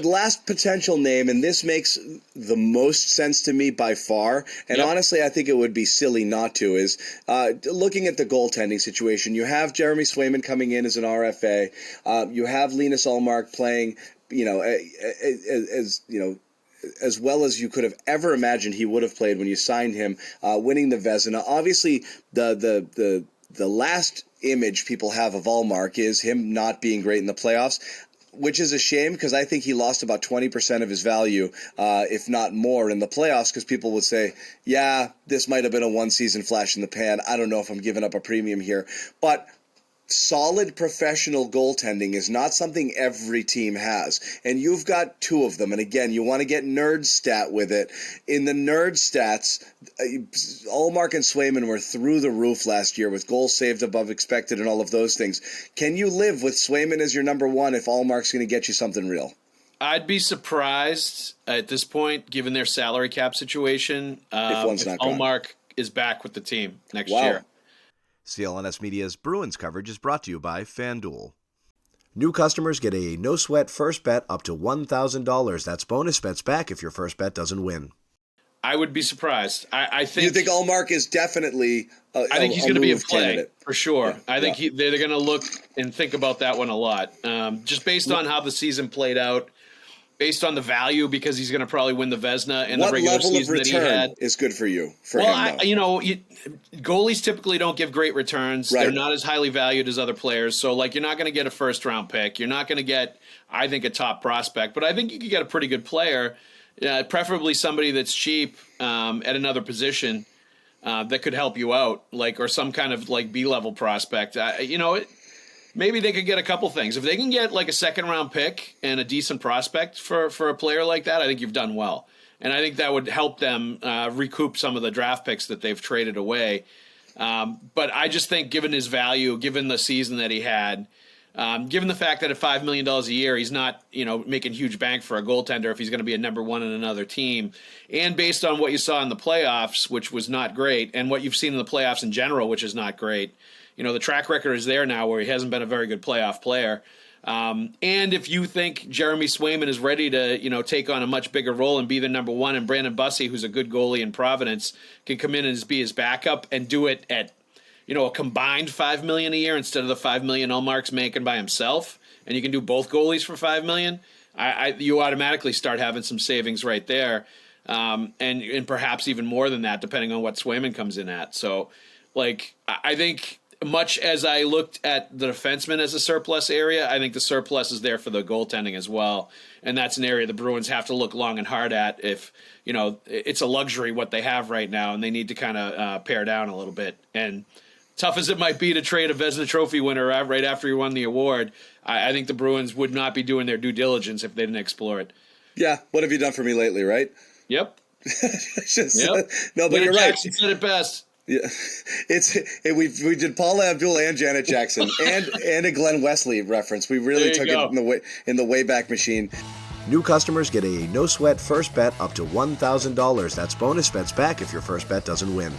last potential name, and this makes the most sense to me by far, and honestly I think it would be silly not to, is looking at the goaltending situation. You have Jeremy Swayman coming in as an RFA. You have Linus Ullmark playing, as well as you could have ever imagined he would have played when you signed him, winning the Vezina. Obviously, the last image people have of Ullmark is him not being great in the playoffs, which is a shame because I think he lost about 20% of his value, if not more, in the playoffs, because people would say, yeah, this might have been a one-season flash in the pan. I don't know if I'm giving up a premium here. But solid professional goaltending is not something every team has, and you've got two of them. And again, you want to get nerd stat with it. In the nerd stats, Ullmark and Swayman were through the roof last year with goals saved above expected and all of those things. Can you live with Swayman as your number one if Ullmark's going to get you something real? I'd be surprised at this point, given their salary cap situation, if Ullmark is back with the team next year. CLNS Media's Bruins coverage is brought to you by FanDuel. New customers get a no-sweat first bet up to $1,000. That's bonus bets back if your first bet doesn't win. I would be surprised. I think. You think Ullmark is definitely I think he's going to be a play candidate. For sure. Yeah. I think they're going to look and think about that one a lot. Just based on how the season played out, based on the value, because he's going to probably win the Vezina and the regular season that he had. What level of return is good for you? Goalies typically don't give great returns. Right. They're not as highly valued as other players. So, you're not going to get a first-round pick. You're not going to get, I think, a top prospect. But I think you could get a pretty good player, preferably somebody that's cheap at another position that could help you out, or some kind of, B-level prospect. Maybe they could get a couple things. If they can get a second-round pick and a decent prospect for a player like that, I think you've done well. And I think that would help them recoup some of the draft picks that they've traded away. But I just think given his value, given the season that he had, given the fact that at $5 million a year, he's not making huge bank for a goaltender if he's going to be a number one in another team. And based on what you saw in the playoffs, which was not great, and what you've seen in the playoffs in general, which is not great, the track record is there now where he hasn't been a very good playoff player. And if you think Jeremy Swayman is ready to, take on a much bigger role and be the number one, and Brandon Bussey, who's a good goalie in Providence, can come in and be his backup and do it at, a combined $5 million a year instead of the $5 million Ullmark's making by himself, and you can do both goalies for $5 million, you automatically start having some savings right there, and perhaps even more than that, depending on what Swayman comes in at. So, I think, much as I looked at the defenseman as a surplus area, I think the surplus is there for the goaltending as well. And that's an area the Bruins have to look long and hard at if, it's a luxury what they have right now, and they need to kind of pare down a little bit. And tough as it might be to trade a Vezina Trophy winner right after he won the award, I think the Bruins would not be doing their due diligence if they didn't explore it. Yeah, what have you done for me lately, right? Yep. No, but you're right. Jackson said it best. Yeah, we did Paula Abdul and Janet Jackson and a Glenn Wesley reference. We really took it in the Wayback Machine. New customers get a no-sweat first bet up to $1,000. That's bonus bets back if your first bet doesn't win.